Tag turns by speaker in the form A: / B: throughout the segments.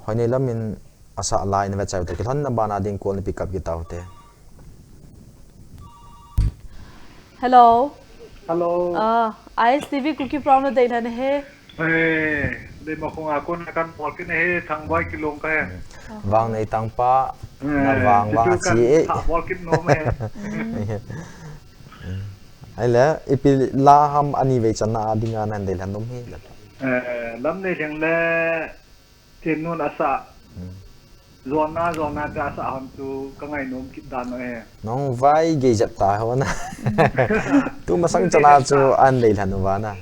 A: hồi nay là mình asa lại nên vậy cái thằng nằm na điên call pick up cái tàu thế
B: hello
C: ISTV
B: Kuki from Ladeilhen he
C: để mà không ai con kan bol cái này thằng vài kilo cái
A: vàng này tăng pa na vàng chi
C: bol cái nó mẹ
A: ai là ipi la ham ani ve chana adinga nan Ladeilhen nom hi
C: lâm này thằng lẽ thiên nun asa zona ta asa ham tu cái ngày nom kít đàn nó he
A: nong vai ge jat ta ho na tu ma sang chana chu an Ladeilhen no wa na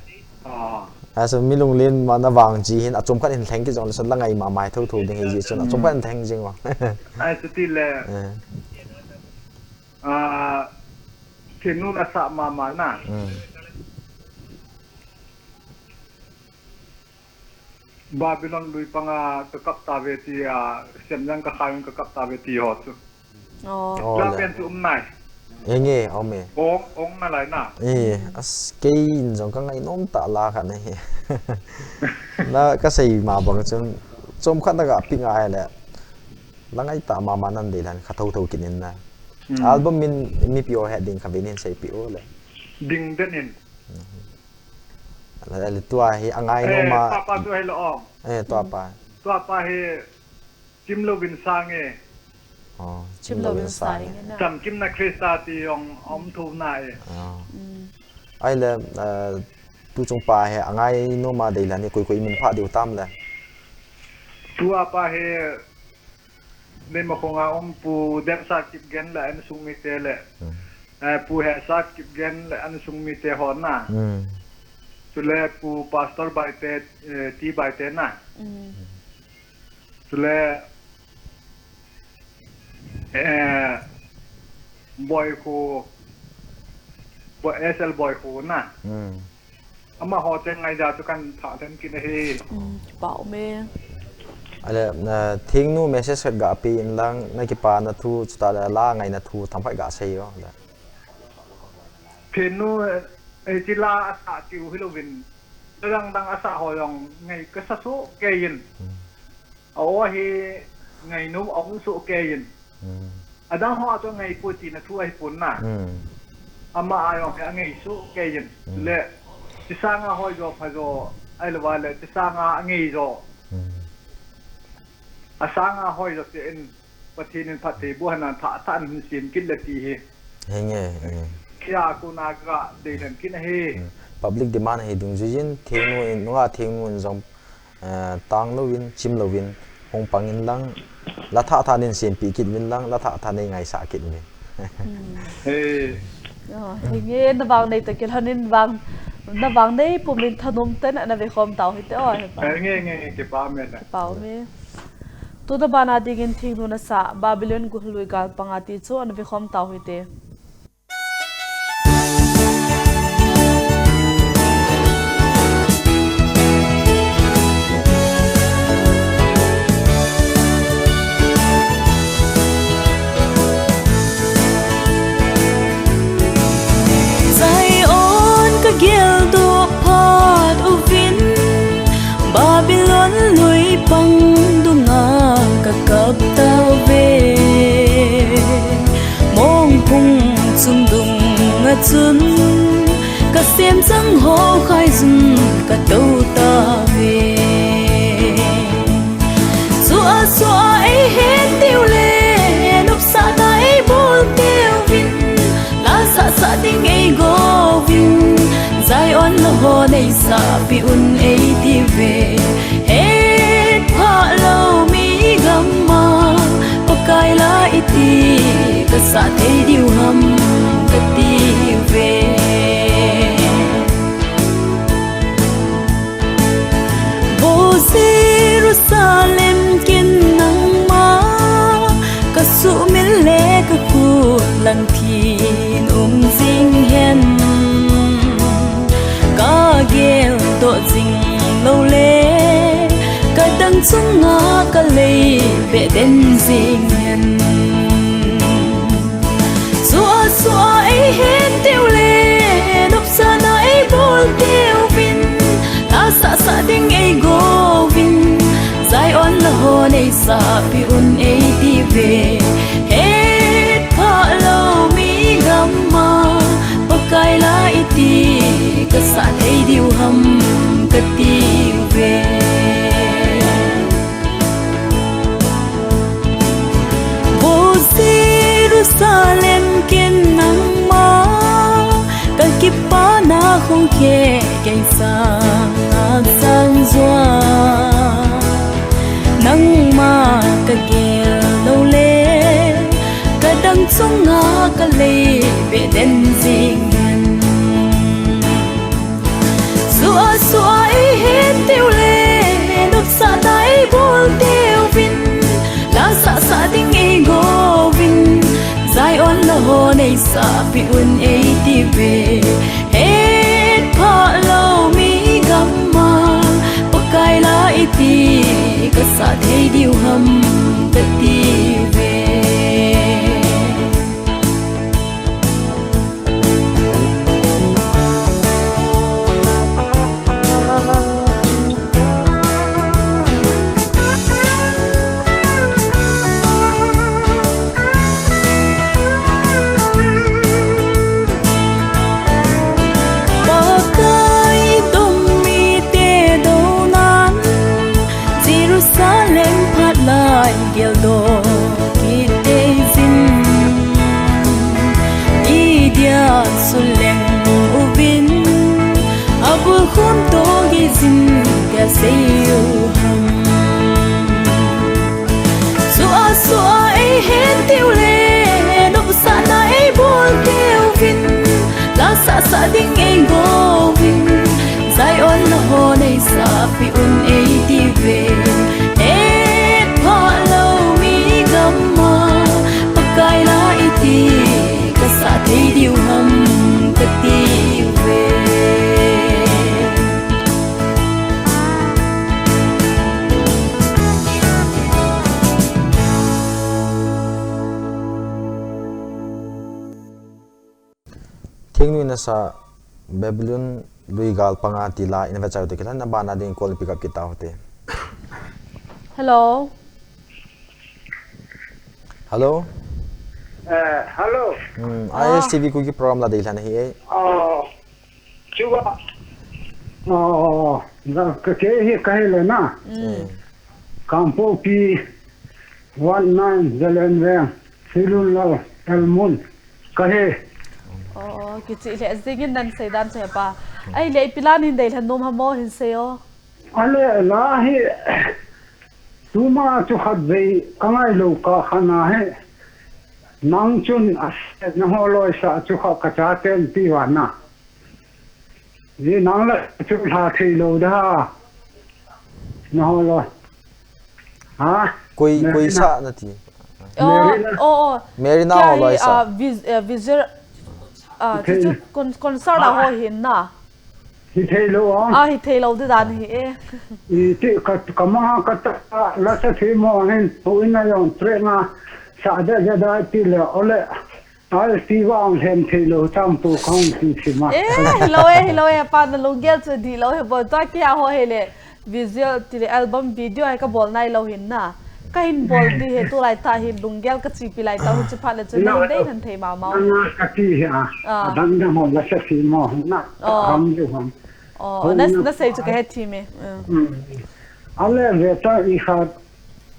A: so milung len ma na wang ji hin achom khat hin theng ki jong san la ngai ma mai tho tho ding he ji chon achom khat theng jing wa
C: ai ti le thiên nun asa ma na Babylon lui panga kakap tabe ti semlang ka khayon kakap tabe ti ho chu la pen tu nai
A: nghe ông mẹ
C: ông na lại na
A: cái giống cái ngày nôm tạ la cả này nó cái gì mà bằng trong khăn ta gặp ping ai lẽ là ngày tạ mà nan để là khát thâu kỹ nên na album min pio heading khá bên say pio lẽ
C: ding den in
A: là tua hi angai no mà
C: papa tu hay lo tua pa hi chim lo bin sang e
B: chim lo bên sai
C: chăm chim na Krista thì ông thu này
A: ai là tu trong pa he angai no ma dei la ni koi min pha diu tam la
C: tua pa he nên mà không ông pu đẹp sa kip gen là anh sung mi te lệ pu he sa kip gen là anh sung mi te hòn na tu lệ pu pastor bai te ti bai te na tu lệ boy SL boy na ama ho chen ngai ja chu kan tha then kin he
B: bảo mê
A: ale thing nu message ga pi in lang na ki pa na thu sta la ngai na thu tham phai ga sei yo
C: pin nu ti la asa tiu hilovin dang asa ho yong ngai ka sa su ke yin aw hi ngai nu ong su ke yin adang ho cho ngai pu ti na thu ai pun na ama ayo ka ngai su ke yin le ti sanga ho jo pha jo ai la wa le ti sanga ngai jo asanga ho jo ti in patin in phati bu hanan tha tan sin kin le ti he
A: nghe
C: kia ku na ga de den kin he
A: public demand he dung jin thing nu in nga thing nu jong tang lo win chim lo win hong pang in lang la tha nên xin pi kit min lang la tha nên ngày sa kit mi
B: hình như nó vàng này tới cái thân nó vàng đấy phụ mình thân ông tên là về khom tàu hết rồi
C: nghe cái
B: bảo mẹ tôi đã ban đi cái thing nó sa Babylon của lui gal pangati cho nó về khom tàu hết
D: gel do pat uvin Babylon lui pang dunga kakap tao ve mong phung chung dung nga chun ka sem chang ho khai zum ka tau ta ve xua ai hen tiêu le nop sa ta ai bol tiêu vin la sa ding ai go vin zai on lo ho nei sa pi un ei ti ve et pha lo mi gamma pakai la iti ka sa te diu ham ka ti ve bo Jerusalem kin nang ma ka su min le ka ku lang thin jing hen gel to jing lo le ka dang chung nga ka le be den jing hen xua ai hen tiêu le nop sa na ai bol tiêu vin la sa ding ai go vin zai on la ho nei sa pi un ei ti ve het pha lo mi gamma pakai la iti ka sa thei diu ham ka ti ve bo Jerusalem ken nang ma ka ki pa na không khe kai sa sang zua nang ma ka gel lo le ka dang chung nga ka le be den jing sua sua ai het tiêu le nop sa dai bol tiêu vin la sa sa ding e go vin zai on la ho nei sa pi un e ti ve het pha lo mi gamma pakai la iti ka sa thei diu ham ka ti ve Geldo kite zin idia suleng ubin abu khum to gi zin ka seyu ham sua ai hen tiu le no sa na ai bol tiu vin la sa sa ding ai go vin zai on la ho nei sa pi un ai ti ve pakai la iti ka sa thei diu ham ka ti ve
A: thingnu na sa Babylon lui gal panga ti la in va chau te kala na bana ding call pick up kita hote
B: Hello.
A: Hello.
C: Hello.
A: ISTV Kuki program Ladeilhen hi.
C: Chuba. Ka ke hi kai le na. Kampo pi 19 zalen ve silun la elmun ka he.
B: Kichi le zingin dan sei dan se pa. Ai le pilan hin dei han nom hamo hin seo.
C: Ale la hi tuma chu khat vei kangai lo ka khana he nang chun as na holoi sa chu kha ka cha ten ti wa na ye nang la chu tha thi lo da na holoi ha
A: koi sa na ti Mary na holoi sa
B: visual chu concert a ho hin na
C: hite lo
B: hite lo de dan hi
C: ti ka ma ka ta la sa thi mo hen tu ina yon tre na sa da da ti le ole al ti wang hen thi lo tam tu khong ti thi ma
B: hello pa na lo gel chu di lo he bo ta kya ho hele visual ti album video ai ka bol nai lo hin na ka hin bol di he tu lai ta hin lungel ka chi pi lai ta hu chi pha le chu nei dei han thei ma ma
C: ka ti ha dan da mo la sa thi mo na kam ju ham
B: na sei chu ka hethem
C: ale ve ta I khat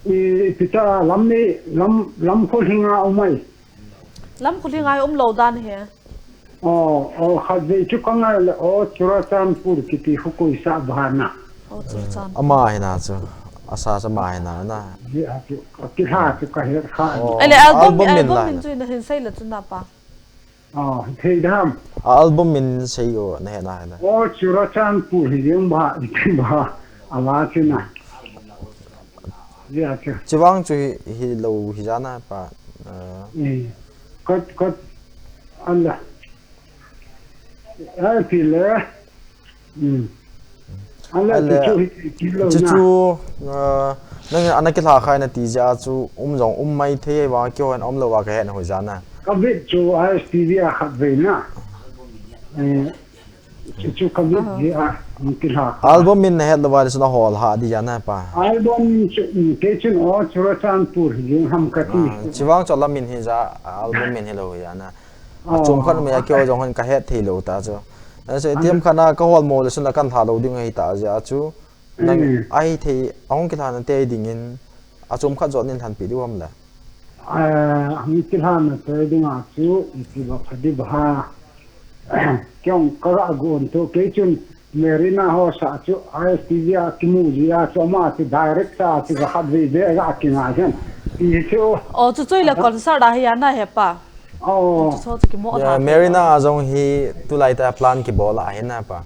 C: I pita lam khol hinga umai
B: lam khol hinga lo dan he
C: khat ve chu kanga le churachan pur kiti hukui sa bhana
B: churachan
A: ama hina chu asa sa ma hina na
C: ya ki ha chu ka he kha
B: ale album min chu na hin sei la chu na pa
C: thei dham
A: album min sei o na hena hena
C: churachan pur hiyeng ba ba awa china ya chu
A: chiwang chu hi lo hi jana pa
C: kot Allah ai pile Allah
A: chu nang anaki tha khai na ti ja chu jong mai the wa kyo an lo wa ka hen ho jana
C: ka bit chu ISTV khat ve na
E: chu kami di a kilha
A: album min het lawa suna hol ha di yana pa
E: album ke chun o churachan pur hi ham kati
A: chiwang chola min hi za album min hello yana chung khan me kyo jong han ka het thilo ta cho se tiam khana ka hol mo le suna kan tha lo ding hi ta ja chu nang ai the ong ki than te ding in a chung kha zon nin than pi duam la
E: mi kilha na te ding a chu ki ba phadi ba kyong kara gon to ke chun merina ho sa chu ISTV ki mu ya so ma ti direct sa ti ga khat ve de ga ki na jan ti chu
B: o chu choi la concert a hi na he pa so chu ki mo
A: ya merina azong hi tu lai ta plan ki bola ahin na pa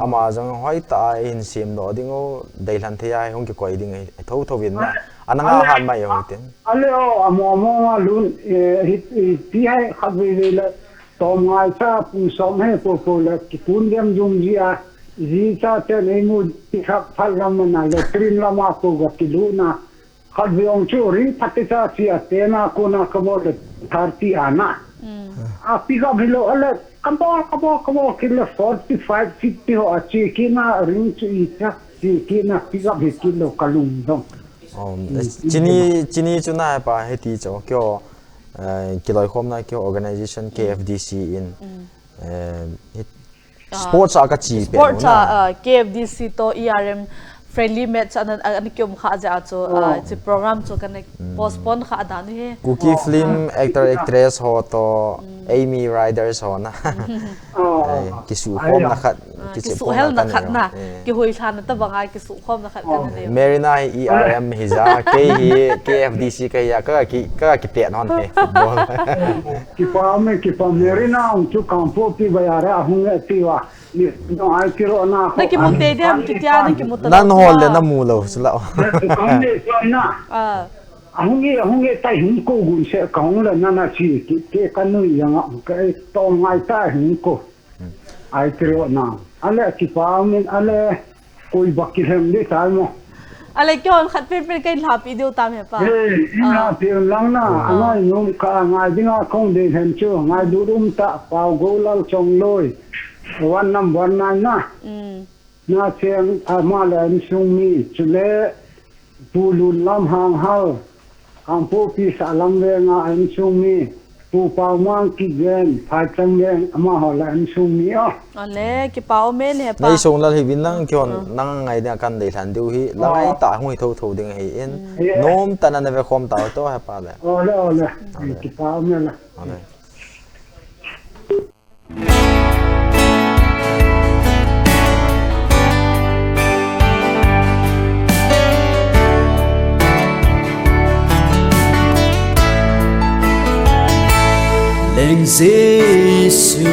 A: ama jang hoi ta in sim do dingo deilan the ai hong ki koi ding ai tho tho win na ananga han mai ho tin
E: ale o amo lun ti hai khat ve le tom ngai cha pu som he po le ki pun yam jung ji a ji cha te nei mu ti khap phal lam na le trin la ma ko ga ki lu na khat ve ong chu ring phatte cha chi a te na ko na ko mo le tharti ana a pi ga bilo ale kamo ki le 45 50 ho a chi ki na ring chu i cha chi ki na pi ga bi ki lo kalum dong
A: chini chuna pa heti cho kyo kiloi khom na kyo organization KFDC in sports aga chi pe
B: sports KFDC to ERM friendly match an kyom kha ja cho chi program cho kan postpone kha da ni he
A: Kuki film actor actress ho to Amy Riders ho na kisu khom na khat
B: kisu hel na khat na ki hoi than ta banga kisu khom na khat kan ne
A: Merina ERM hiza KFDC ka ya ka ki te non he football
E: ki pa Merina chu kampo pi bayara hung ti wa ni no ai kiro na
B: na ki mo te dem ki tia na ki mo
A: nan hol le na mu lo sula
E: kan ne so na ahungi tai hin ko gun se kaung la na chi ke kanu yang ka to ngai ta hin ko ai kiro na ale ki pa min ale koi bakilem de ta mo
B: ale kyon khat pe kai la pi deu tam he pa
E: ina pi lang na angai num ka ngai dinga khong de hem chu ngai du rum ta pau go lal chong loi one number 9 na na cheng ma la sung mi chule pulun lam hang hal ang po pi sa lam ve nga an sung mi pu pa mang ki gen phai chang gen ama ho la an sung mi
B: ale ki pao men he pa
A: nei song la hi bin nang kyon nang ngai da kan dei than du hi langai ta hui tho tho ding hi in nom tan na ve khom ta to ha pa le
E: ole ki pao men la
F: Leng Giêsu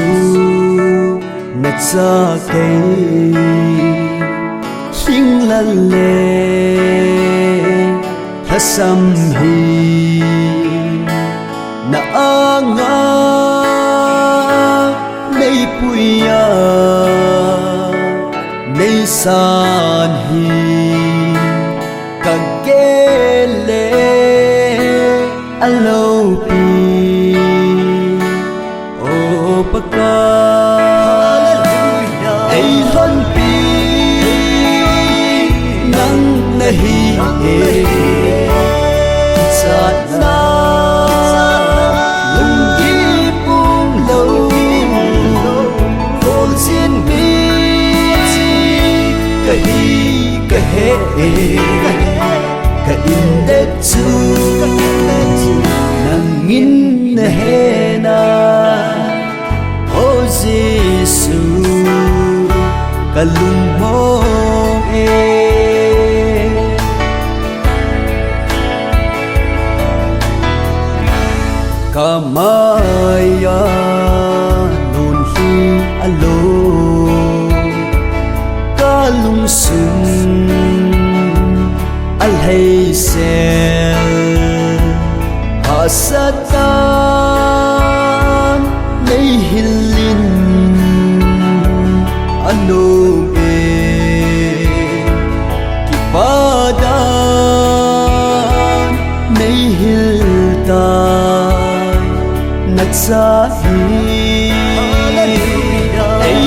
F: na cha cây sinh lan lệ ha sam hi na anga nei puya nei san hi kagele alo pi paka ai hon pi nang nahi sat na lung gi pung lo vol sin bi ka he ka in de chu nang in na he na Giêsu kalung mo kamaya nun hi alo kalung sun alhay sel hasatan nay hilin ano be kipadan nay hiltay nagsahi ay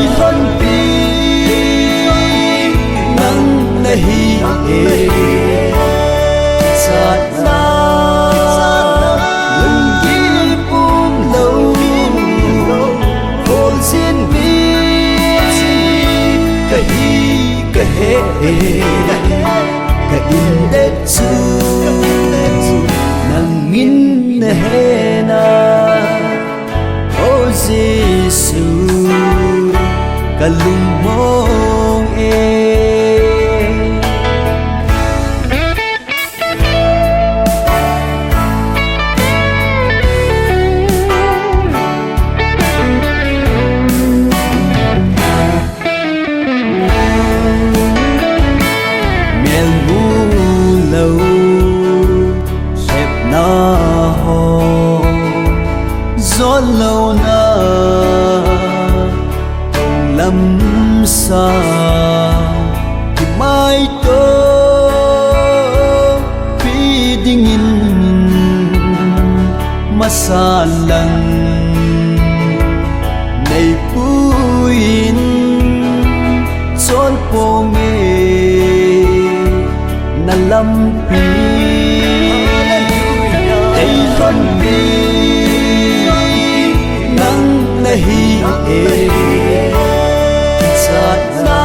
F: ka inde chu nang min na hena o Giêsu kalung mong lâu na tông lâm xa thì mai to phi ding in masalan nei puin chol po nge na lam pi ei con đi nahi sát na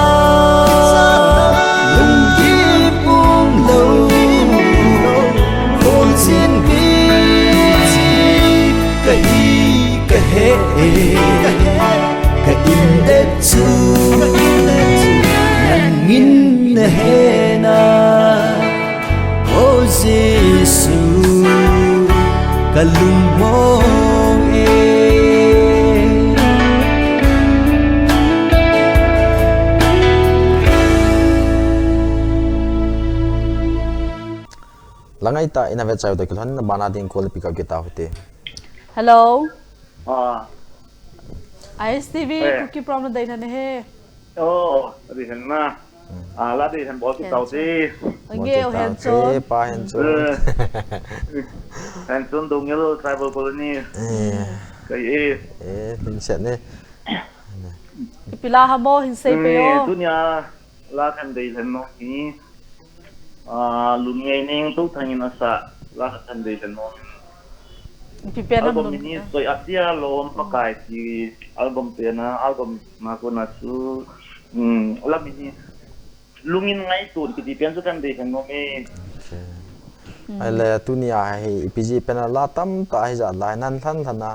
F: lung ki pung lâu khôn xin bi cái he cái in đất chu nang in he na o Giêsu kalung mong
A: langai ta ina vet chai to kilhan na bana ding call pick up kita hote
B: Hello. ISTV
C: Eh.
B: Kuki problem dai na he.
C: Ladeilhen na. Ladeilhen bol ki tau ti.
B: Nge o hen chon.
A: pa hen chon
C: Hen chon dung yellow tribal colony. Cái
A: mình sẽ nè
B: Pila hamo hin sei pe yo.
C: dunia la Ladeilhen no ni. Lungai ning tu thangin asa Ladeilhen no.
B: Mipiten
C: Album
B: nun.
C: ini toy asia lom pakai si album pena album makuna su alam ini lungin ngai tu ki dipen su kan de kan no me
A: ai là tunia hay pg pena la tam ta hay za la nan than thana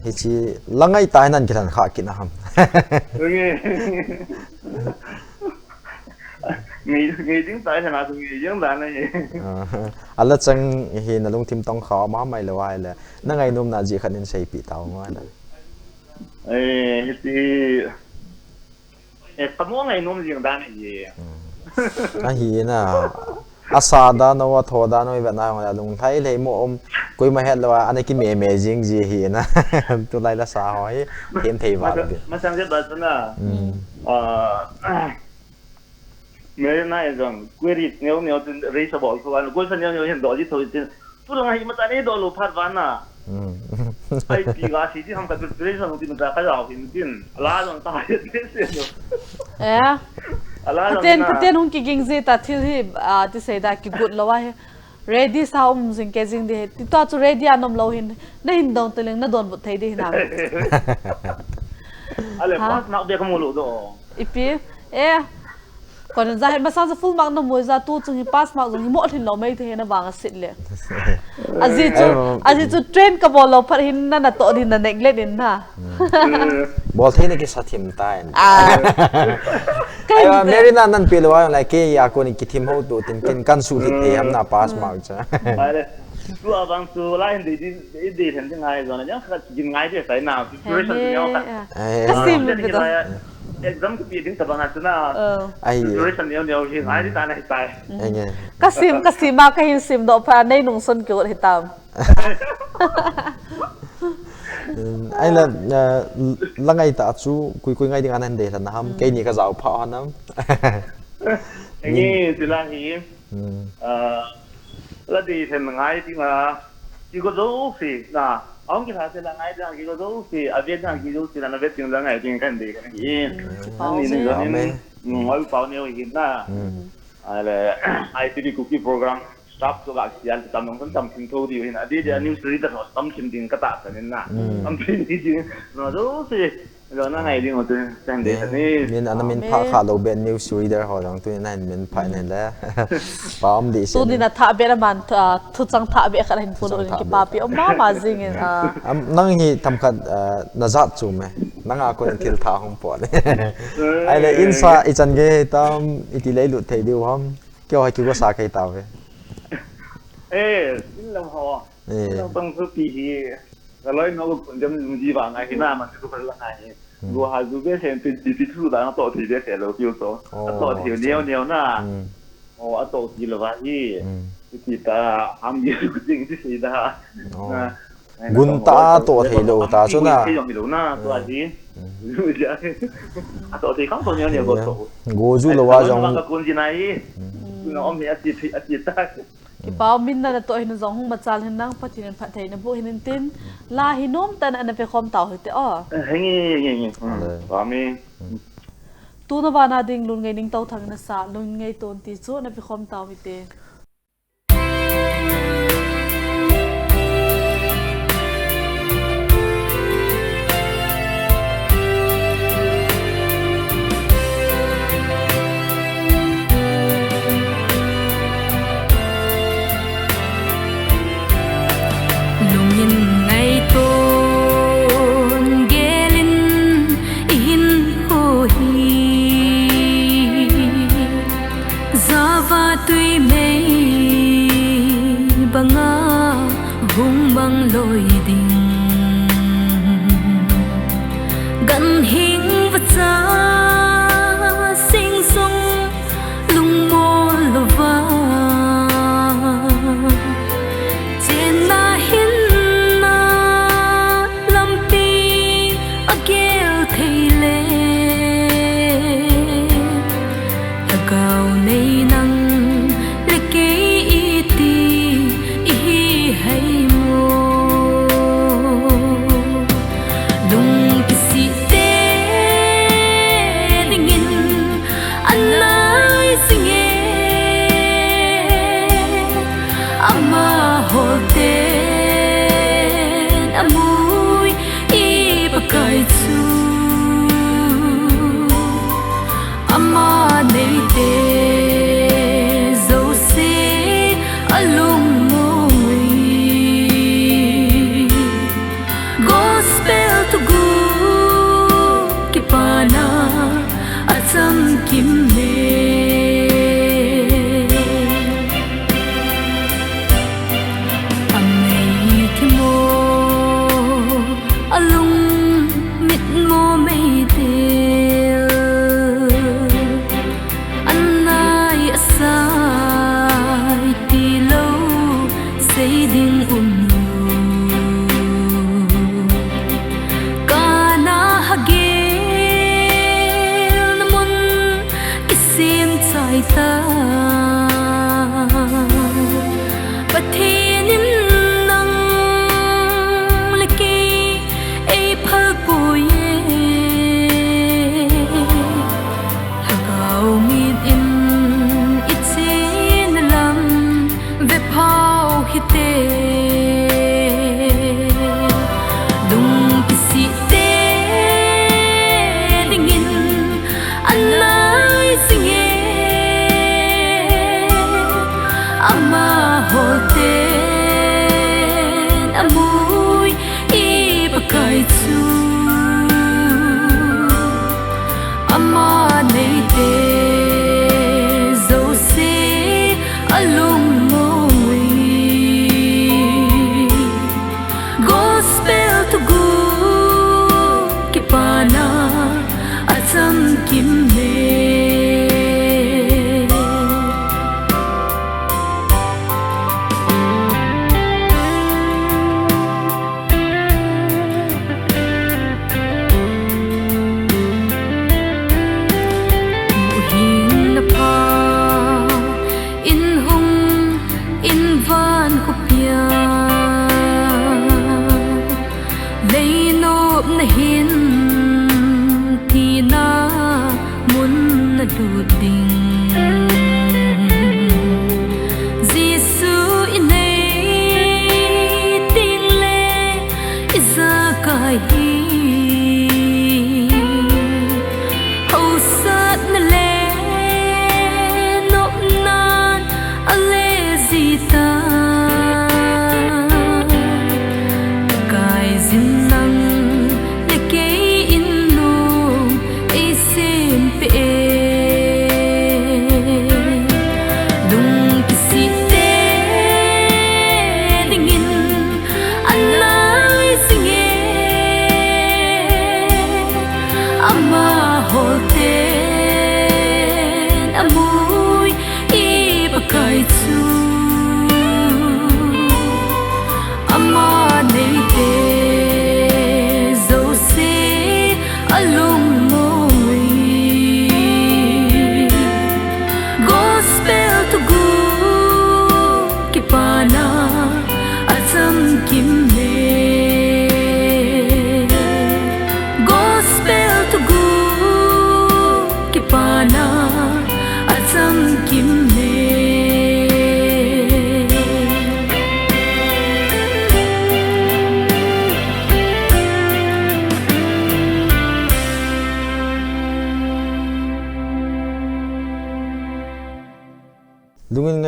A: hi chi langai ta nan kiran kha kin ham
C: nghĩ tiếng tại thành nào nghĩ tiếng đại này
A: ala chang hi na lung tim tong kha ma mai lo ai la na ngai num na ji khanin sei pi taw ma na
C: thì có muốn ngày nôm riêng đại này gì
A: na hi na asa da no wa tho da no ba na ma lung thai le mo om koi ma het lo an ki me me jing ji hi na tu lai la sa hoi thêm thei wa
C: mà sang rất là na mấy nay rằng quê đi nếu rây sao bỏ qua quê sao nếu hiện đó đi thôi thì tôi là ngày mà ta đi đó lụp phát ván à ai bị gà xí thì không cần rây sao thì mình ta cái nào thì mình lá rồi ta hết thế rồi
B: Ten hung ki ging zi ta thil hi ti sei da ki good lo wa he. Ready sa jing ke jing de ti to chu ready anom lo hin na hin dong teleng na don but thei de na.
C: Ale pas nak dia kamu lu do
B: Ipi còn ra hiện mà sao full mark nó mới ra tu chừng pass mark rồi mỗi thìn lo mấy thế nó vàng xịt liền aji chu train ka bol lo phar hin na to din na neglect din na
A: bol thế này cái sát thìm tai
B: cái
A: ai meri na nan pelo wa like ke ya ko ni ki thim ho tu tin kin kan su thi ham na pass mark cha
C: ale tu abang tu lain di hen jeng ai rồi nhá jeng ai dia sai nào preparation tu nhau kan
B: sim betul
C: exam tu bikin tabangan tu na
A: ai
C: preparation nhau jeng ai di tanah tai
A: nghe
B: kasim ma ka hin sim do pha nei nung son kyot hitam
A: ai là langai ta chu kui ngai ding anan de la ham ke ni ka zau pha hanam
C: ini sila hi Ladeilhen ngai ti nga ki ko do fi na ông kia sila ngai da ki ko do fi aviet na ki do sila na vet ting la ngai ting kan de kan hi ni ni ga ni ngoi pau neo hi na ale ISTV Kuki program staff so ga sian tam nong tam kim tho di hin adi dia news reader no tam kim ding ka ta kan na tam pin di no do fi
G: rồi nó này đi một từ sang để thế
A: min anh min pha khá lâu bên new reader họ rằng tôi này min phải này là bám đi
B: tu đi na thả bé là man thu chang thả bé khá hình phụ nữ cái bà bị ông má zing in
A: năng hi tham khát nazat chu me năng à có thil thả không bỏ ai là insa ichan ge tam itilai lut thei diu ham kêu hay kêu sa kai tao ve
G: ê xin làm họ làm bằng số pi cái loại nó cũng chấm gì vàng ai khi nào mà cứ phải là ai如还是别先对出来，到底别先了，比如说，到底牛呐，哦，到底了吧？thì ta ham nhiều cái gì ta
A: gun ta to thì đâu ta cho na
G: cái dòng na to gì to thì không có nhiều có to
A: go ju lo wa jong
G: con gì này nó ông thì ăn ta
B: cái bao min na to hin zong hung machal hin nang patin phat thei na bu hin tin la hinom tan an pe khom taw hite o
G: heng ba mi
B: tu na bana ding lun ngai ning taw thang na sa lun ngai ton ti chu na pe khom taw hite
D: lôi đình gần hình vật giá sinh sung lung mô lô va trên na hin na lâm pi a kêu thầy lê ta cao nay năng lê kê y ti y hay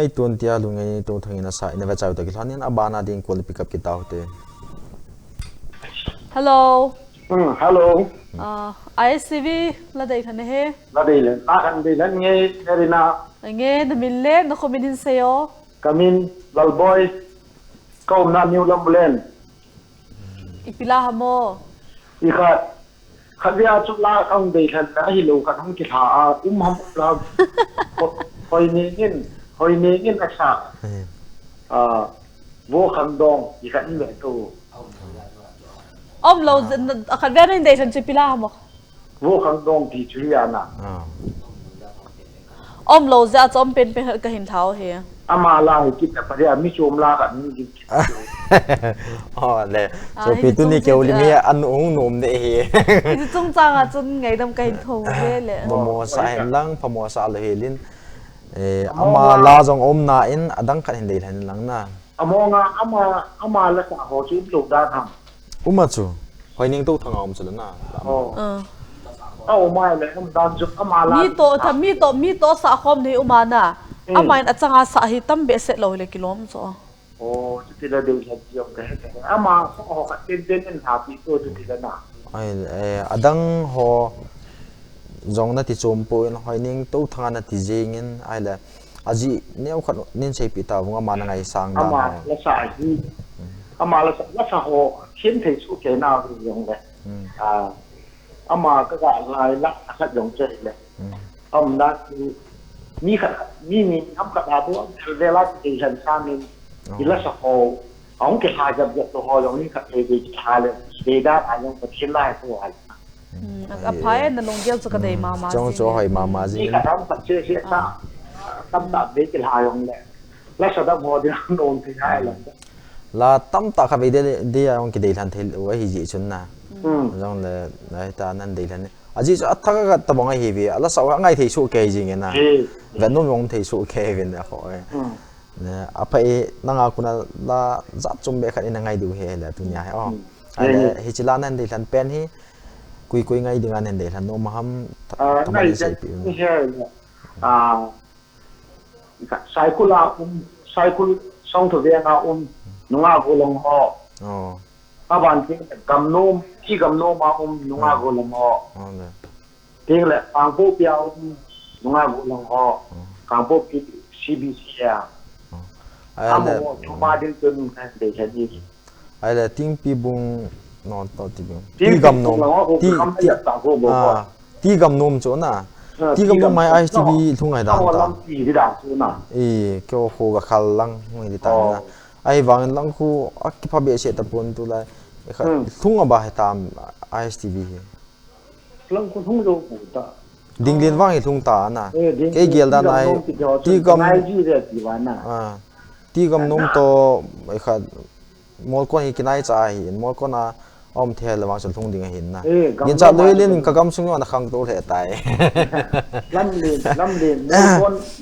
A: ngay tuần tia lu ngay tu thằng na sai na va chau ta ki thanin abana ding call pick up ki tau te
B: hello
E: hello
B: ISTV Ladeilhen he
E: Ladeilhen Ladeilhen nghe Nerina
B: nghe na mille na kominin sayo
E: kamin lalboy kau na new lambulen
B: ipila hamo
E: ikha khadya chula kang Deilhen na hilu kan hum ki tha ham la hoi ni ngin aksa vô khang dong ikha ni me tu
B: lo akan ba na Deilhen si pila hamo
E: vô khang dong ti chuliana
B: lo za chom pen ka hin thau he
E: ama la ki ta paria mi chom la kan ni
A: le so pi tu ni ke uli me an ung nom de he
B: ti chung chang chun ngai dam ka hin thau ve le
A: mo sa hen lang phamo sa le helin ama la jong om na in adang khan hin Deilhen lang na
E: ama la sa ho chu lu da tham
A: uma chu hoining tu thang om chula na
E: mai le am dan ju ama la
B: mi to sa khom ni umana amain achanga sa hi tam be set lo le kilom so
E: ti la de ji yong ka ama ho ka den ha pi to ti la na
A: ai adang ho zong na ti chom po in hoining tu thanga na ti jingin ai la aji neu khat nin sei pi ta bunga mana ngai sang da
E: ama la sa hi ama la sa ho khin thei su ke na ri yong le ama ka ga lai la khat yong che le na mi am ka da bu le la ti san sa min ila sa ho ong ke ha jab to ho yong ni ka te de cha le de da ayong pa chin lai to al
B: apai na longgel chu ka dei mama
A: chong cho hoi mama ji
E: ka ram pa che che sa tam ta de ke ha yong le la sa da mo de non ti hai
A: la tam ta kha ve de ong ki Deilhen thel wa hi ji chun na jong le nai ta nan Deilhen aji cha athaka ga ta bonga hi vi ala sa ngai thei su ke ji nge na ga no mong thei su ke vin da ho ne apai nanga kuna la za chum be kha ina ngai du he la tu nya he ale Hiche Ladeilhen pen hi kui ngai dinga nen Deilhen no maham
E: ngai sai pi he cycle song to ve na nunga go long ho aban ti gam nom ma nunga go long ho ting le pang po piao nunga go long ho kang po pi CBC ya amo ma din tun kan Deilhen ni
A: ai la ting pi bung non to ti bung
E: ti gam nom
A: ti gam nom cho na ti gam nom mai ISTV thungai da ta
E: ti di da chu na
A: kyo ho ga khal lang ngai di ta na ai wang lang khu akipha be se ta pon tu la thunga ba he tam ISTV he
E: lang khu thung do pu ta
A: ding den wang he thung ta na ke gel dan ai ti gam
E: ji de ti wa na
A: ti gam nom to ai kha mol ko hi kinai cha hi mol ko na om the la wang chal thung ding hin na nin cha loi len ka gam sung na khang to the tai
E: lam len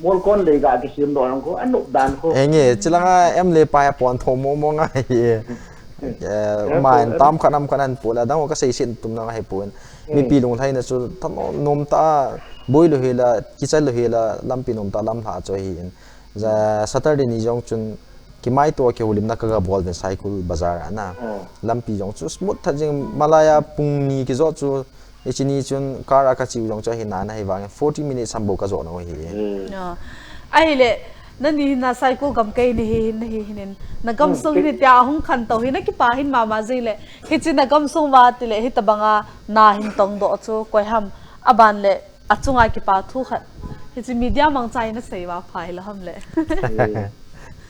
E: mol kon le ga ki sim do ko an nok dan ko
A: nge chilanga em le pa pon thom mo nga hi man tam khanam khanan pula dang ka sei sin tum na he pun mi pi lung thai na chu tham nom ta boi lo hela ki chal lo hela lam pi nom ta lam tha cho hi za Saturday ni jong chun ki mai to ke hulim na ka bol den cycle bazar ana lampi jong chu smooth thajing malaya pungni ki zo chu echini chun kara ka chiu jong cha hi na na hi wang 40 minutes sambo ka zo no hi
B: ai le nani na cycle gam kai ni hin na gam sung ni tia hung khan to hi na ki pa hin mama ji le hi chi na gam sung wa ti le hi tabanga na hin tong do chu koi ham aban le achunga ki pa thu khat hi chi media mang chai na sei wa phai la ham le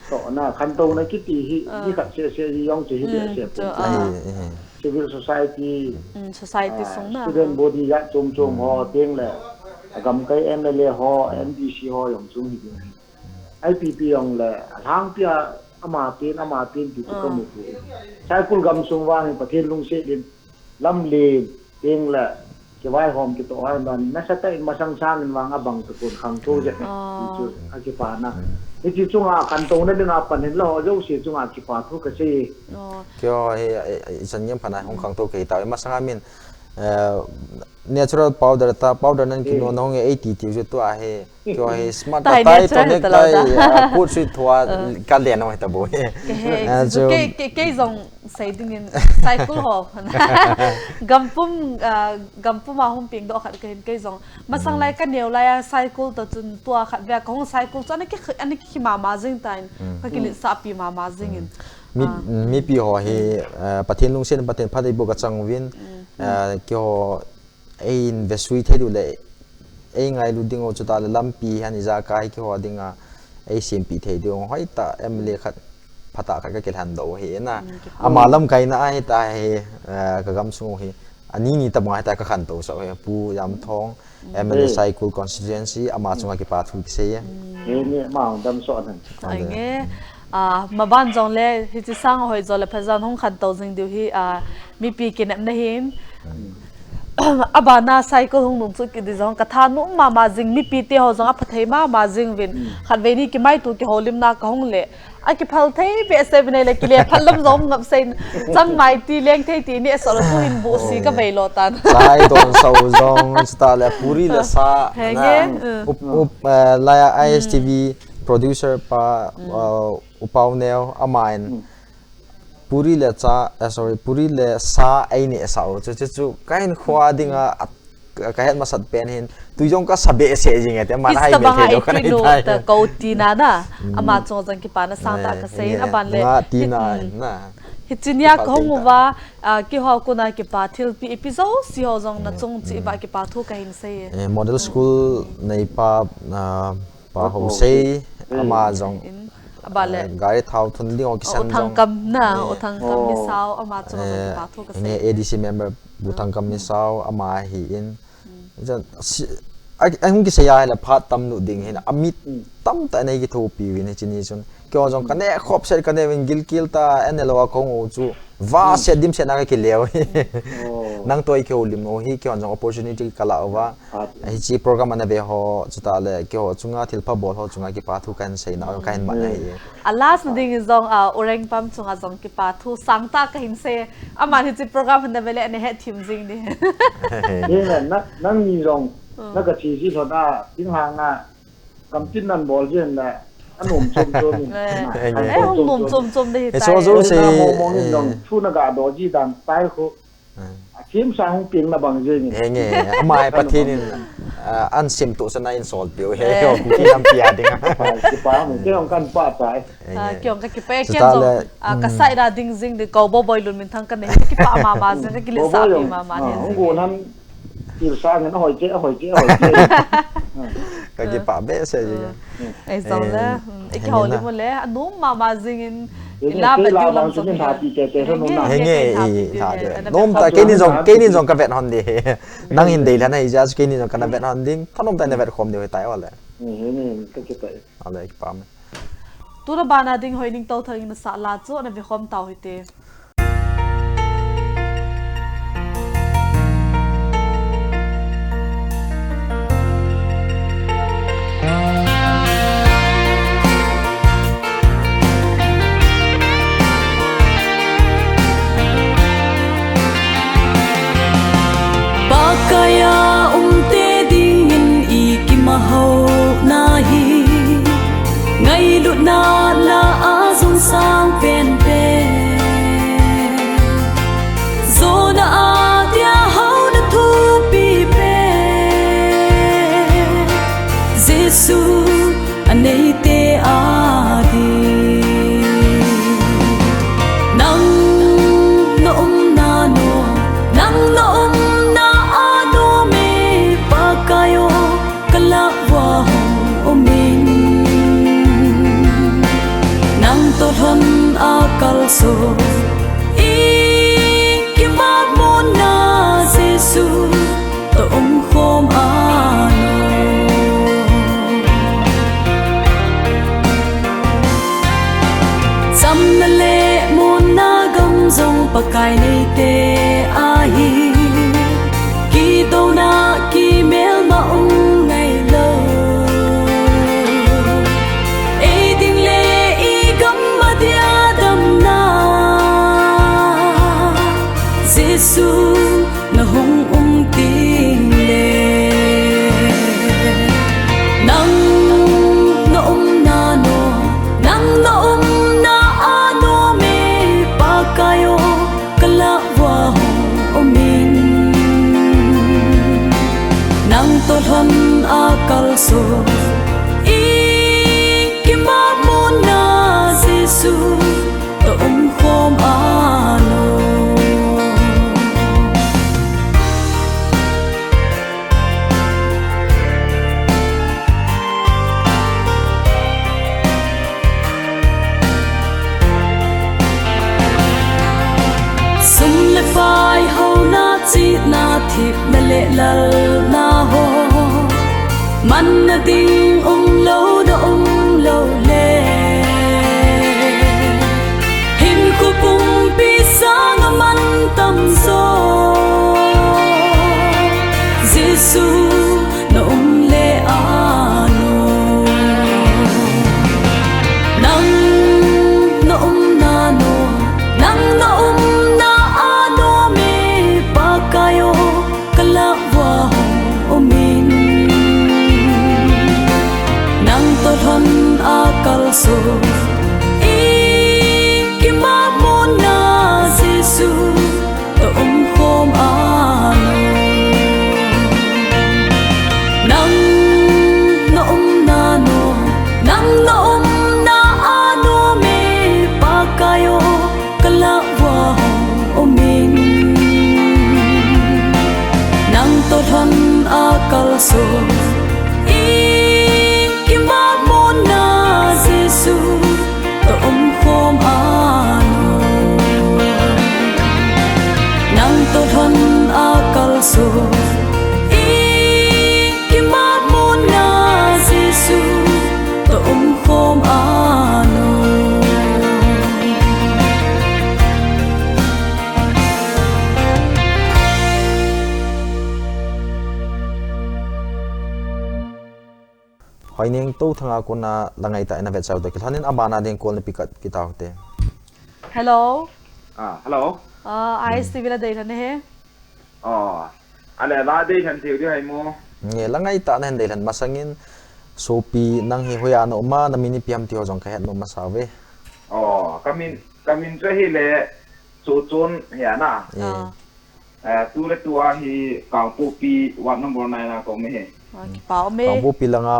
E: so na kan to na ki ti hi ka se yong chi hi se civil society
B: sung na
E: student body ya chom ho teng le gam kai MLA ho MDC ho yong chung hi IPP yong le hang pia ama tin ti ko mu sai kul gam sung wang pathen lung se din lam le teng le ke wai hom ki to ai ban na sa tai masang sang wang abang to kun khang to je chu a ki pa na chi chunga kan to na dinga panin lo jo si chunga ki pa thu ka si
A: kyo he san yam phana hong khang to ke ta ma sanga min natural powder ta powder nan kino nong e ti ti ju to a he kyo he smart
B: Tai
A: tai
B: natural
A: tonic
B: ta lo da.
A: tai put sweet thwa ka le no ta bo he
B: cái dòng xây dựng cycle ho gampum mà không ping đó khát cái dòng mà sang lại cái nhiều lại cycle từ chân tua khát về có cycle cho anh cái mà dinh tai cái lịch sapi mà dinh
A: mi pi ho he pathin lung sen pathin phadai bo ka changwin kyo ein vesui thedu le ei ngai lu dingo chuta le lampi hani za kai kyo dinga ei simpi thedu hoi ta emle khat phata ka ke han do he na amalam kai na ai ta he ka gam su he ani ni ta ma ta ka khan to so he pu yam thong emle cycle constituency ama chunga ki pa thu ki se
G: ni ma dam so nan
B: ai nghe mà ban dòng lệ thì chỉ sang hồi rồi là phải rằng không khăn tàu dừng điều hi mi pi kinh em này hin abana cycle hung nung chu ki di jong ka tha nu ma jing mi pi te ho jong a phathei ma jing win khan ve ni ki mai tu ki holim na ka hung le a ki phal thei be se ne le ki le phalam jom ngap sein chang mai ti leng thei ti ni so tu in bu si ka ve lo tan
A: sai don so jong sta le puri le sa up la ISTV producer pa upau neo amain puri le cha sorry puri le sa ai ni sa chu kain khwa dinga ka het masat pen hin tu jong ka sabe se jing ate man hai me the do kan ai
B: ta ko ti na da ama chong jang ki pa na sang ta ka sein aban le
A: ti na
B: hichinia ko mu wa ki ho ko na ki pa thil pi episode si ho jong na chung chi ba ki pa thu ka hin se
A: model school nei pa ho se ama jong
B: abale
A: gari thau thun ding ok san
B: jong thang kam mi sao ama chung pa thu ka se
A: ADC member butang kam mi sao ama hi in ai hung ki se ya la phat tam nu ding hin amit tam ta nei ki thu pi win chini chun kyo jong kane khop ser kane win gil kil ta enelo ko ngo chu va se dim se na ki lew nang toi ke ulim no hi kyo jong opportunity kala wa hi chi program ana ve ho chuta le kyo chunga thil pa bol ho chunga ki pa thu kan sei na kan ma nei
B: alas ding zong orang pam chunga jong ki pa thu sang ta ka hin se ama hi chi program na vele ne hethem jing ni
G: ni nang ni rong na ka chi si thoda ting hang na kam tin nan bol jen la anum chom chom ni
B: hong chom de
A: tai so zo se
G: mo ni dong thu na ga do ji dan tai ko kim sang ping na bang je ni
A: nge amai pathin an sim tu sana in sol pio he ko ki nam pia ding
G: ki pa mo ke ong kan pa tai
B: kyong ka ki pe ken zo ka sai da ding jing de ko bo boy lun min thang kan ne ki pa ma jing ki le sa pi ma ne
G: ong go nan ki sa ne hoi che
A: ka ki pa be se ji
B: ai zo le ki ho le mo le anu ma jing in la ba ju lam so
G: ni tha ti che te so no na
A: nge tha de nom ta ke ni jong ka vet hon de nang in de la na ija ke ni jong ka na vet hon ding thanom ta ne vet khom de tai wala
G: ni ka ke tai
A: ala ki pa me
B: tu ra bana ding hoi ning to thang in sa la chu na vi khom taw hite
D: kaya te ding in ikimaho nahi ngay lut na la azung sang pen pe zona atia hau na thu pi pe jesu anei te adi nang no na no nang no kayo kalakwa omin nang tothon akal so ikimamo na jesu to khom ano samna le mo na gam jong pakai nei te ahi ki do na ki mel ma ung ngày lo e ding le I gam ma dia dam na jesu na hung thịt na lệ lal na ho man na ding lâu đó lâu lệ hình cô bung pi sang man tâm so Giêsu na lệ ano nang na na no nang na ano me pa kayo kalawang umin nang tothon akalso ikimamo na Giêsu to khom ano nang noong na no nang noong na ano me pa kayo kalawang umin nang tothon akalso ikimamo na Giêsu to khom ano nang tothon akalso ikimamo na Giêsu to khom ano
A: hỏi nên tu thằng cô na là ngày tại na vẹt sau tới cái thằng abana đến cô na pick kita hote
B: hello
G: hello
B: ISTV Ladeilhen he
G: ale Ladeilhen thiu đi hay mo
A: nghe là ngày tại nên Ladeilhen masangin sopi nang hi hoya no ma na mini piam ti ho jong ka het no ma sawe
G: kamin cho hi le chu chon ya na tu le tu a hi kang pu pi wat number 9 na ko me he
B: bảo me
A: kang bu pilanga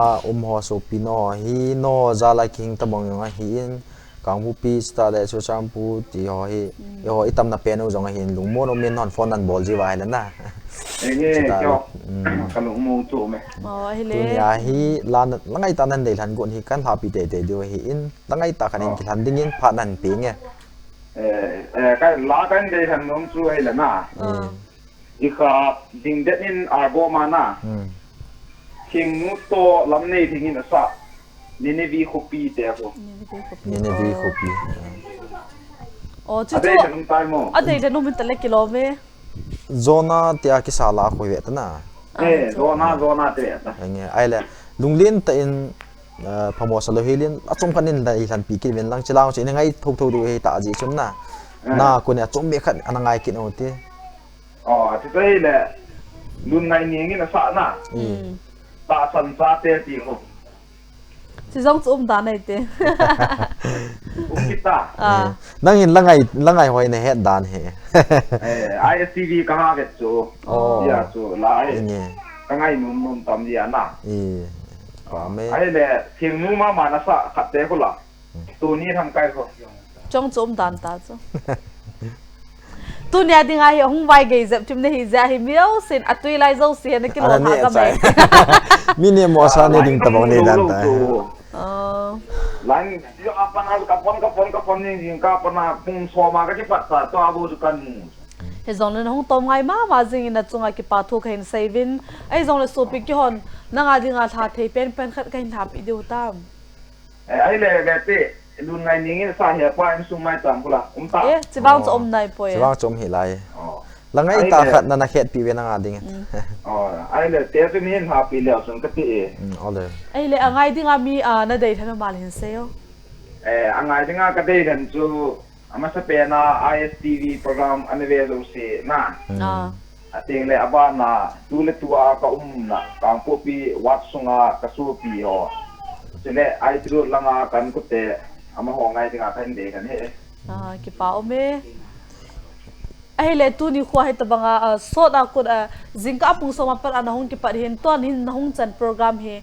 A: ho sopi no hi no za la king tamong nga hi in kang bu pi sta le so champu ti ho hi ho itam na pen jong hin lung mo no men non phone nan bol ji wa la na
G: nghe cho kalung mo tu me
B: hi le
A: tu ya hi lan langai ta nan Ladeilhen gon hi kan ha pi te dio hi in langai ta khanin ki han ding in pha nan pi nge
G: cái lá cái đây thằng nông chú hay là na đi khá đình đất in arbo mà na thiên nút to lắm này thì nhìn là sao nên vì copy thế cô
A: nên vì copy
B: chú
G: đây thằng tay mo
B: đây thằng nông mình tận kilo me
A: zona tia ki sala khoi ve ta na
G: zona thế ta
A: nge ai le lunglin ta in phamo salo hilin achom khanin Ladeilhen pi ki ven lang chilang chi ngai thok thok du he ta ji chum na na ko ne achom me khat anangai ki no te
G: thì đây là luôn ngày niên cái là sao na ta sẵn sa te ti ho
B: chỉ giống đàn này te
G: kita
A: nang in langai hoi ne het dan he
G: ISTV kaha vet chu ya chu lai kangai num tam dia na
A: pa me
G: ai le thiên nu mà nó sa khát te ko la tu ni tham kai ko
B: giống đàn ta chứ tu nhà đi ngay không vay gầy dẹp chim này ra thì miếu xin tùy lại dâu xiên cái lỗ hạ cái mày
A: mini mo sa ne ding tabong ne dan ta
G: lain dia apa nak kapon ni jing kapon na pung so ma ka cepat sa to abu sukan
B: he zong lên không tom ngay mà jing na chung cái pa thu khen saving ai zong le sopi ki hon na nga ding a tha thei pen khat kain thap i deu tam
G: ai le te luôn ngày ní sa he pa em sum mai tam kula ta
B: chỉ bao chom này poi
A: chỉ bao chom hi lai la ngai ta khat na khet pi ve na nga ding
G: ai le te tu min ha pi leo sun ka ti
A: ole
B: ai le angai ding a mi na Ladeilhen mal hin seo
G: angai ding a ka Ladeilhen chu ama sa pe na ISTV program aneve zo se na ating le aba na tu le tu a ka na kang po pi wat sunga ka su pi ho sele ai tru langa kan ko te ama ho ngai ding a kan de kan he
B: ki pao me ai le tu ni khwa he tabanga so da ko jingka pung so ma par anahung ki par hin ton hin nahung chan program he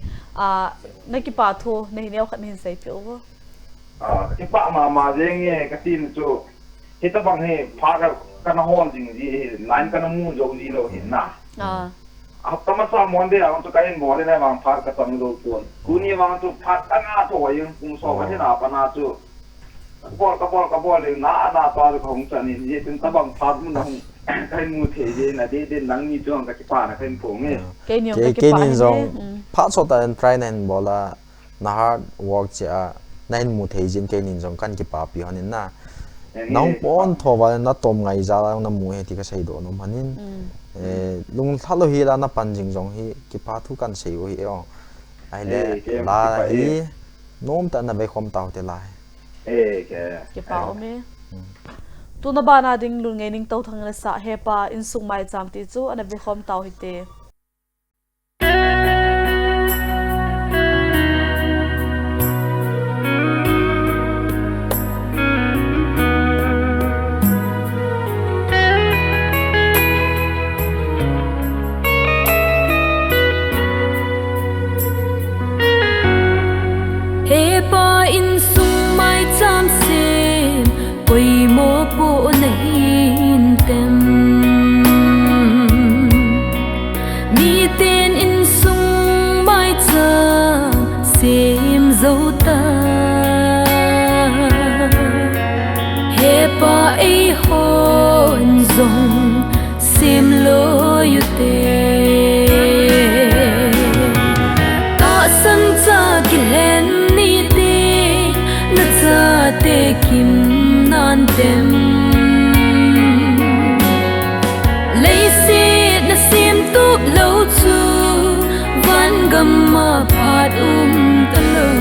B: na ki pa tho nei neu khat hin sai pe over
G: ki pa ma jeng ye ka tin chu he tabang he pha ka na hon jing ji line ka na mu jo ji lo hin na tama sa monde ang to kain mo le na mang pha ka tam lo ton kuni wang tu phat anga to yung pung so ka na pa na chu ka bol le na pa ko hong chan ni tin tabang phat mu na cái mù thế gì là đi nắng như chuông cái quả là cái phồng ấy
B: cái nhiều
A: cái
B: cái
A: nin zong phát số ta try nen bola na hard work cha nen mu thei jin cái nin zong kan ki pa pi hanin na nong pon thowa na tom ngai za na mu he ti ka sei do nom hanin lung thalo hi la na pan jing zong hi ki pa thu kan sei o hi o ai le la hi nom ta na be khom tau te lai
B: cái bảo me tu na ba na ding lun ngai ning tau thang na sa he pa in sung mai cham ti chu ana be khom tau hite
D: he pa in sung mai cham se quỳ mô bộ nền tem mi tên in sung mai cham xem dấu ta he pa ấy hồn dòng xem lối tê ta sân cha kilen ni tê na cha tê kim nan tem lấy xịt na xiêm túp lâu chu van gầm mà phát ta lâu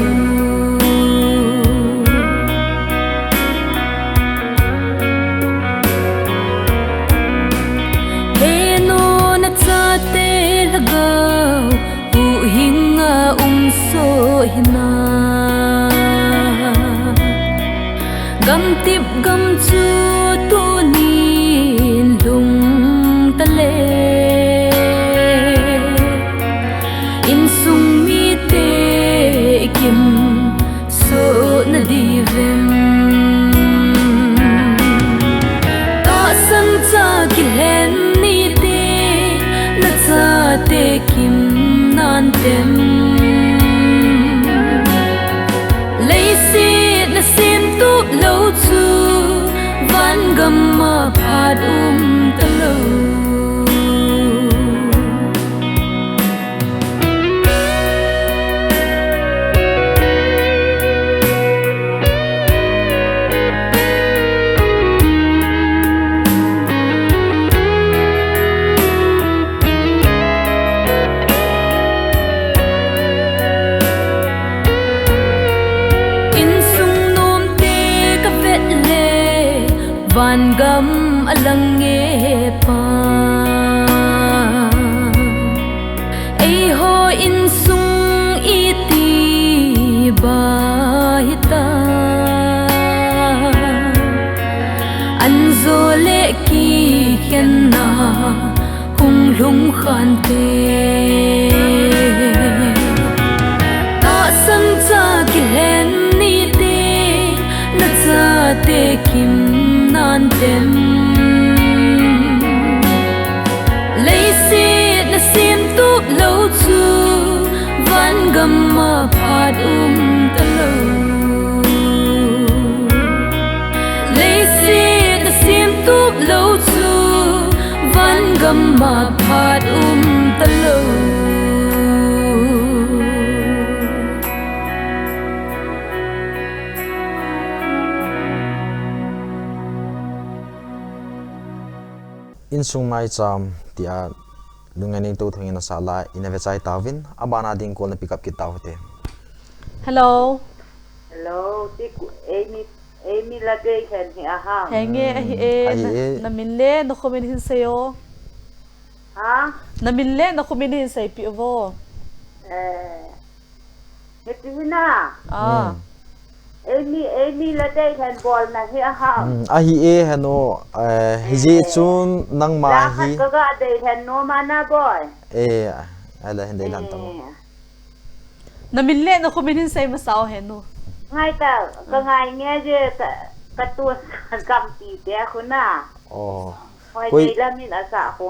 D: he no na cha te la gao hu hinga so hina gam tip gam chu tu ni lung ta le in sung mi te kim so na di vem ta san cha ki len ni te na cha te kim nan tem lấy xịt na xiêm túp lâu chu van gầm mà phát ta lâu van gam alang nghe pa ai ho in sung iti ba hita an zo le ki khen na hung lung khan te ta san cha ki len ni te na cha te kim nan tem lấy xịt na xiêm túp lâu chu van gầm mà phát ta lâu lấy xịt na xiêm túp lâu chu van gầm mà phát ta lâu
A: in sung mai cham tia lunganing to thangin na sala in ave chai tawin abana ding call na pick up ki tawte
B: hello
H: tik Amy Ladeilhen hi ahin
B: henge na min le no khomin hin sayo
H: ha
B: na min le no khomin hin sai pi vo
H: hetina Amy Ladeilhen bol na hi ahin
A: ahi hano hiji chun nang ma hi
H: ka ga Ladeilhen no mana boy
A: ala hende lan tam
B: na min le no khomin hin sai masao henu
H: ngay ta ka ngai nghe je ka tu kam ti te khuna hoi dei la min asa ko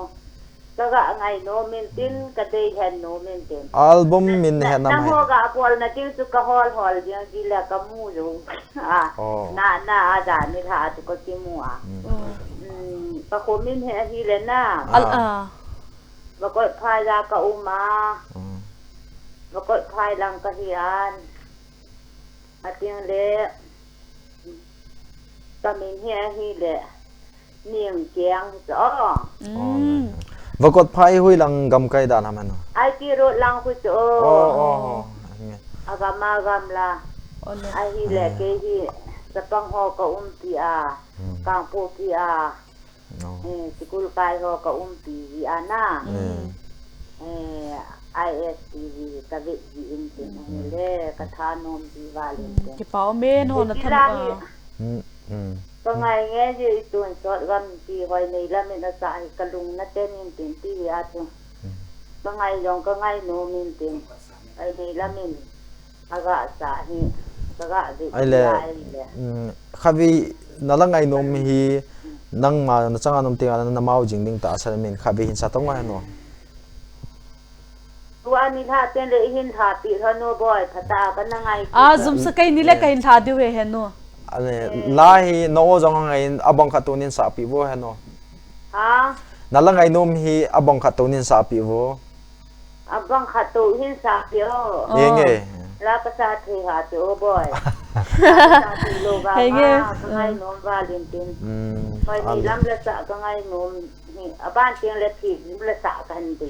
H: ka ga ngai no min tin ka dei hen no min tin
A: album min hen nam
H: ho ga pol na tin su ka hol je gila ka mu jo na a da ni tha tu ko ti mu a ka khomin he hi le na ba ko phai la ka uma ba ko phai lang ka hian ating le tamin he hi le niềng chang cho
A: và cột phai hui lang gam kai da na man
H: ai ti ro lang hu cho agama gam la ai hi le ke hi sa pang ho ka ti a kang po ti a sikul kai ho ka ti a na ISTV ka vi in tin le ka thanom di valin
B: ki pao men ho na tham
H: ก็ไงเงี้ยยืนตัวสอดกันปีไว้ในละมินสายกระลุงนัดเต้นมินตินที่อาทิตย์ก็ไงยองก็ไงโนมินตินไอ้ในละมินอากาศสาหิก็กะดิไอ้เลย
A: ข้าวินั่นละไงนมฮีนั่งมาจังอันนมเตียงนั่นมาเอาจริงดิ่งตาสารมินข้าวิหินสัตว์ต้องไงเนาะ
H: ตัวนี้ถ้าเต้นเลยหินถาปีเท่าโนบอยพตากันยังไง
B: ซุ่มสกัยนี่แหละก็หินถาดิวเห็นเนาะ
A: อันนี้ลายโน้จงไงอบองขัดตัวนินสาปีโวเห็นเนาะนั่นละไงนุ่มฮีอบองขัดตัวนินสาปีโว
H: อบองขัดตัวหินสาปีโว
A: ยังไง
H: แล้วภาษาไทยหาตัวบ่อยโลกามาก็ไงนมวาลินตินไปมีลำละสะก็ไงนมนี่บ้านเตียงละผิดละสะกันดี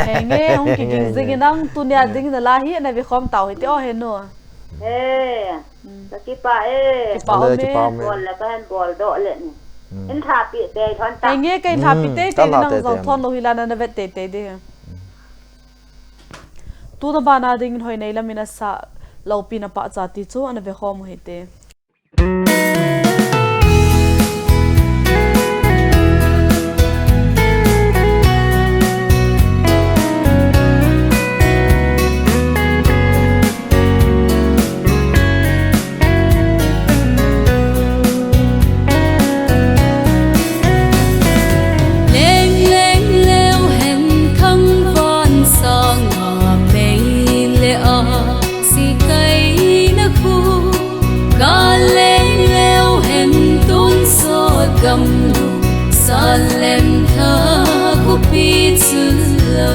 B: เฮ้ยงี้ห้องกินจริงนั่งตุนยาจริงแต่ละฮีในวิคอมเต่าเห็นที่อ้อเห็นเนาะ
H: ตะกี้ป้าบอลแล้วก็ให้บอลโดดเลยนี่เห็นถาปีเตะทอนตา
B: เงี้ยก็เห็นถาปีเตะก็นั่งสองทอนโลหิลานันเวทเตะเตะดิตัวนั้นบ้านอะไรกินหอยในละมินาสะเราปีนปะจัดติจูอันเวคอมเฮเต
D: sa lem tha ko pi chu lo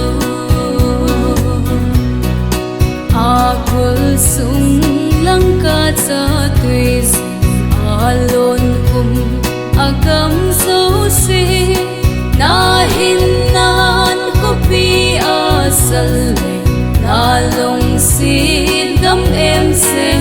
D: a kul sung lang ka cha tui alon kum agam so si na hin nan ko pi asal na long si dam em se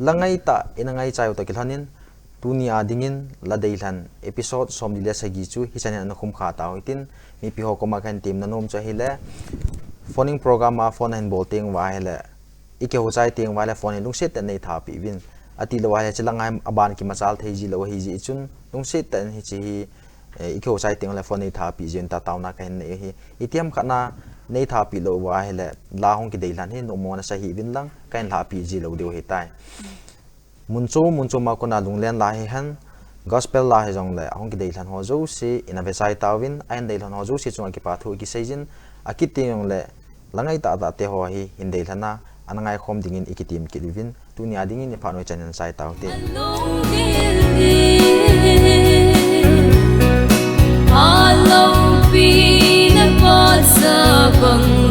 A: langai ta inangai chai to kilhanin tunia dingin Ladeilhen episode som dile sagi chu hichane na khum kha ta hoitin mi pi ho koma kan team nanom cha hile phoning program ma phone and bolting wa hele ike ho chai ting wa le phone lung set nei tha pi win ati lo wa le chilangai aban ki machal theiji lo hi ji chun lung set tan hi chi ike ho chai ting le phone nei tha pi jen ta tauna kan nei hi itiam khana nei tha pi lo wa hele la hong ki Deilhen hi no mo na sa hi win lang kan la pi ji lo deu hi tai muncho ma kona lunglen la hi han gospel la hi jong le hong ki Deilhen ho zo si ina vesai tawin ain Deilhen ho zo si chung ki pa thu ki seijin akiti yong le langai ta te ho hi in Deilhen na anangai khom dingin ikitim ki livin tunia dingin ni phanoi chanen sai taw te
D: Alo pi na pa sa bang